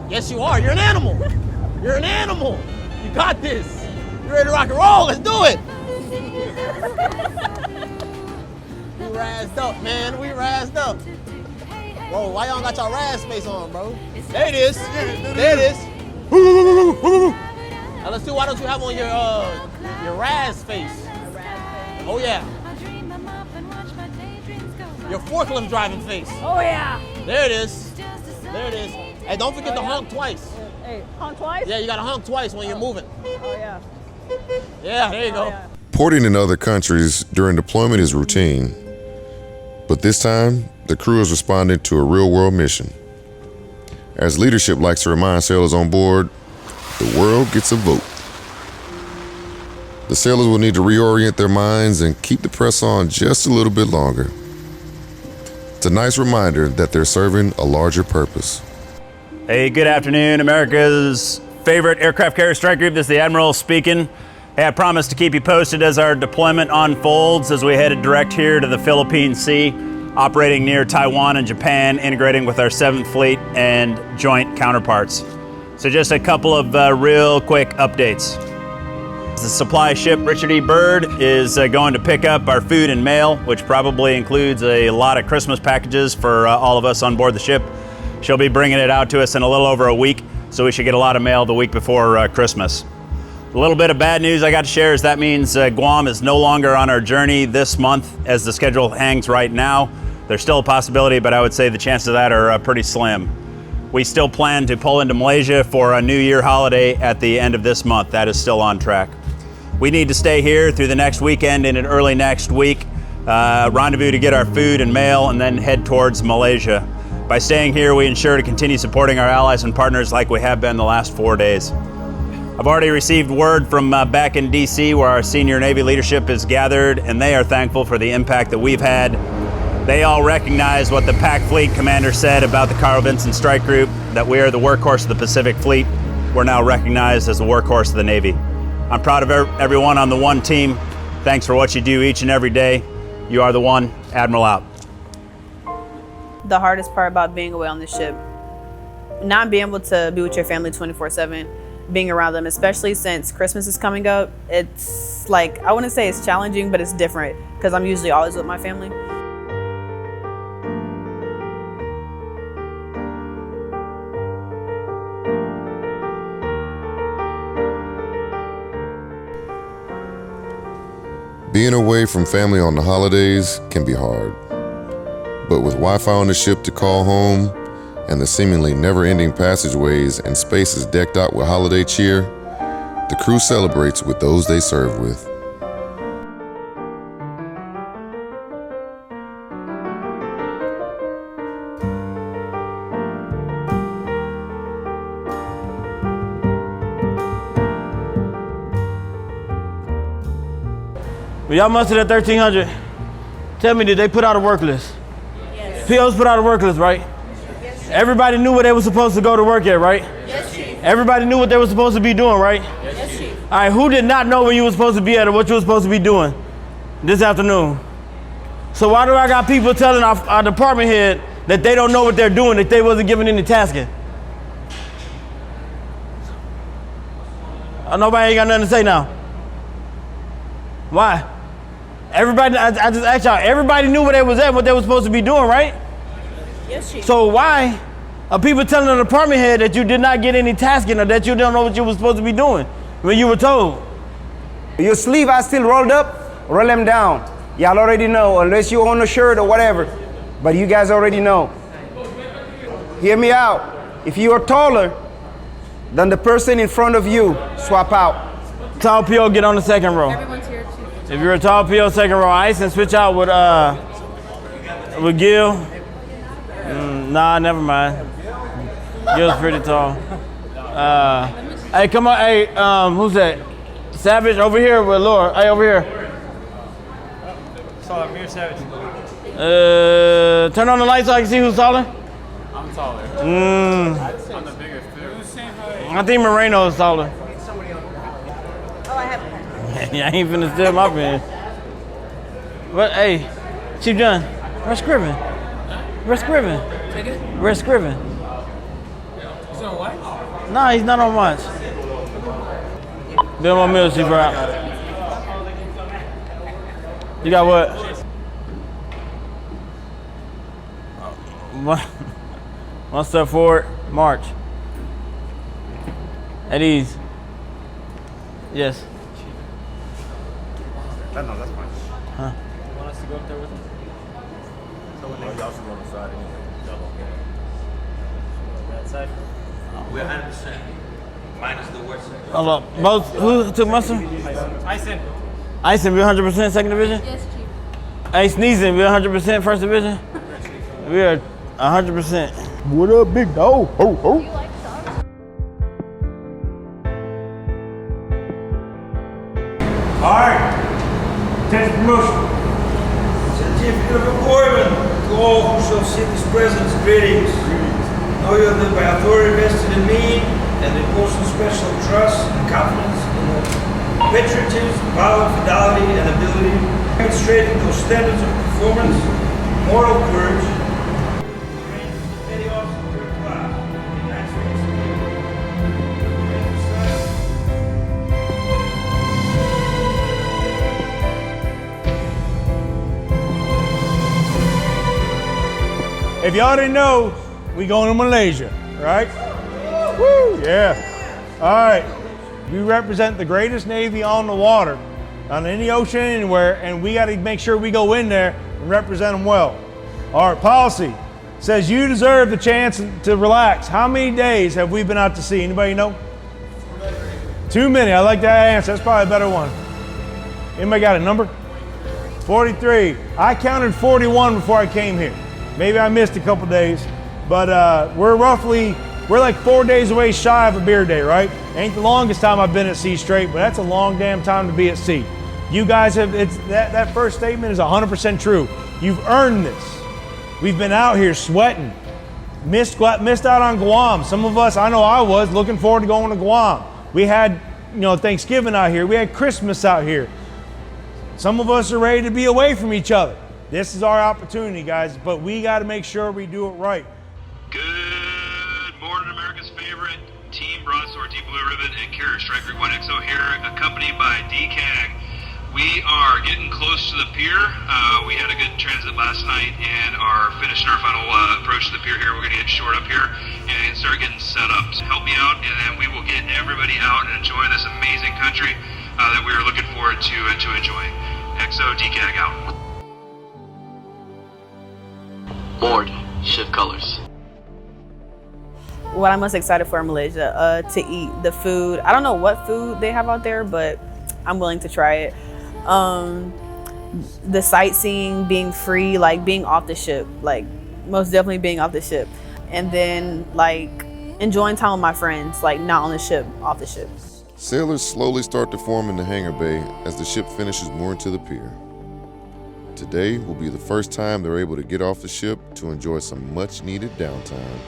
Yes, you are. You're an animal. You're an animal. You got this. You're ready to rock and roll. Let's do it. We razzed up, man. We razzed up. Bro, why y'all got y'all razz face on, bro? There it is. There it is. Now let's see. Why don't you have on your razz face? Oh yeah. Your forklift driving face.
Oh yeah.
There it is. There it is. Hey, don't forget to honk twice.
Hey, honk twice?
Yeah, you gotta honk twice when you're moving.
Oh yeah.
Yeah, there you go.
Yeah.
Porting in other countries during deployment is routine, but this time the crew is responding to a real-world mission. As leadership likes to remind sailors on board, the world gets a vote. The sailors will need to reorient their minds and keep the press on just a little bit longer. It's a nice reminder that they're serving a larger purpose.
Hey, good afternoon, America's favorite aircraft carrier strike group. This is the Admiral speaking. Hey, I promised to keep you posted as our deployment unfolds as we headed direct here to the Philippine Sea, operating near Taiwan and Japan, integrating with our 7th Fleet and joint counterparts. So just a couple of real quick updates. The supply ship Richard E. Byrd is going to pick up our food and mail, which probably includes a lot of Christmas packages for all of us on board the ship. She'll be bringing it out to us in a little over a week, so we should get a lot of mail the week before Christmas. A little bit of bad news I got to share is that means Guam is no longer on our journey this month as the schedule hangs right now. There's still a possibility, but I would say the chances of that are pretty slim. We still plan to pull into Malaysia for a New Year holiday at the end of this month. That is still on track. We need to stay here through the next weekend and in early next week, rendezvous to get our food and mail, and then head towards Malaysia. By staying here, we ensure to continue supporting our allies and partners like we have been the last 4 days. I've already received word from back in DC where our senior Navy leadership is gathered, and they are thankful for the impact that we've had. They all recognize what the PAC Fleet commander said about the Carl Vinson Strike Group, that we are the workhorse of the Pacific Fleet. We're now recognized as the workhorse of the Navy. I'm proud of everyone on the one team. Thanks for what you do each and every day. You are the one. Admiral out.
The hardest part about being away on this ship, not being able to be with your family 24/7, being around them, especially since Christmas is coming up. It's like, I wouldn't say it's challenging, but it's different because I'm usually always with my family.
Being away from family on the holidays can be hard. But with Wi-Fi on the ship to call home and the seemingly never-ending passageways and spaces decked out with holiday cheer, the crew celebrates with those they serve with.
Well, y'all mustered at 1,300. Tell me, did they put out a work list? Yes. POs put out a work list, right? Yes. Everybody knew where they were supposed to go to work at, right? Yes, Chief. Everybody knew what they were supposed to be doing, right? Yes, Chief. All right, who did not know where you were supposed to be at or what you were supposed to be doing this afternoon? So why do I got people telling our department head that they don't know what they're doing, that they wasn't given any tasking? Nobody ain't got nothing to say now. Why? Everybody, I just asked y'all, everybody knew where they was at, what they were supposed to be doing, right? Yes, Chief. So why are people telling the department head that you did not get any tasking or that you don't know what you were supposed to be doing when you were told?
Your sleeve are still rolled up, roll them down. Y'all already know, unless you own a shirt or whatever, but you guys already know. Hear me out. If you are taller than the person in front of you, swap out.
Tall PO, get on the second row.
Everyone's here, Chief.
If you're a tall PO, second row ice, and switch out with Gil. Nah, never mind. Gil's pretty tall. Hey, come on, hey, who's that? Savage over here with Laura. Hey, over here.
Sorry, Mir Savage.
Turn on the light so I can see who's taller.
I'm taller.
I'm
the bigger food.
I think Moreno is taller.
Oh, I have a
Yeah, I ain't finna steal my pen. But hey, Chief John, where's Scriven? Where's Scriven?
Take it?
Where's Scriven?
He's on what?
Nah, he's not on watch. Bill my meal, Chief Brown. You got what? One step forward, march. At ease. Yes.
No, that's fine.
Huh?
You want us to go up there with him? So when
Y'all should go on the side anyway.
that side?
We're 100%. Minus the worst side.
Hold up. Both, who took Mustard?
Ison.
Ison, we 100% second division?
Yes, Chief.
Hey, Sneezing, we 100% first division? We are 100%. What up, big dog? Ho, ho.
All right. Attention promotion. Certificate of appointment to all who shall seek his presence. Greetings. Know you that by authority vested in me and the personal special trust and confidence in the patriotism, valor, fidelity, and ability, demonstrating those standards of performance, moral courage, petty officer third class, United States
If you already know, we going to Malaysia, right? Woo, yeah. All right. We represent the greatest Navy on the water, on any ocean, anywhere, and we got to make sure we go in there and represent them well. All right, policy. says you deserve the chance to relax. How many days have we been out to sea? Anybody know? Too many. I like that answer. That's probably a better one. Anybody got a number? 43. I counted 41 before I came here. Maybe I missed a couple days, but we're like 4 days away shy of a beer day, right? Ain't the longest time I've been at sea straight, but that's a long damn time to be at sea. You guys have, that first statement is 100% true. You've earned this. We've been out here sweating. Missed out on Guam. Some of us, I know I was, looking forward to going to Guam. We had, Thanksgiving out here. We had Christmas out here. Some of us are ready to be away from each other. This is our opportunity, guys, but we got to make sure we do it right.
Good morning, America's favorite team, Broadsword, Deep Blue Ribbon, and Carrier Strike Group 1XO here, accompanied by DCAG. We are getting close to the pier. We had a good transit last night and are finishing our final approach to the pier here. We're going to get short up here and start getting set up. So help me out, and then we will get everybody out and enjoy this amazing country that we are looking forward to enjoying. XO DCAG out.
Board, shift colors.
What I'm most excited for in Malaysia, to eat the food. I don't know what food they have out there, but I'm willing to try it. The sightseeing, being free, like being off the ship, like most definitely being off the ship. And then like enjoying time with my friends, like not on the ship, off the ship.
Sailors slowly start to form in the hangar bay as the ship finishes mooring to the pier. Today will be the first time they're able to get off the ship to enjoy some much needed downtime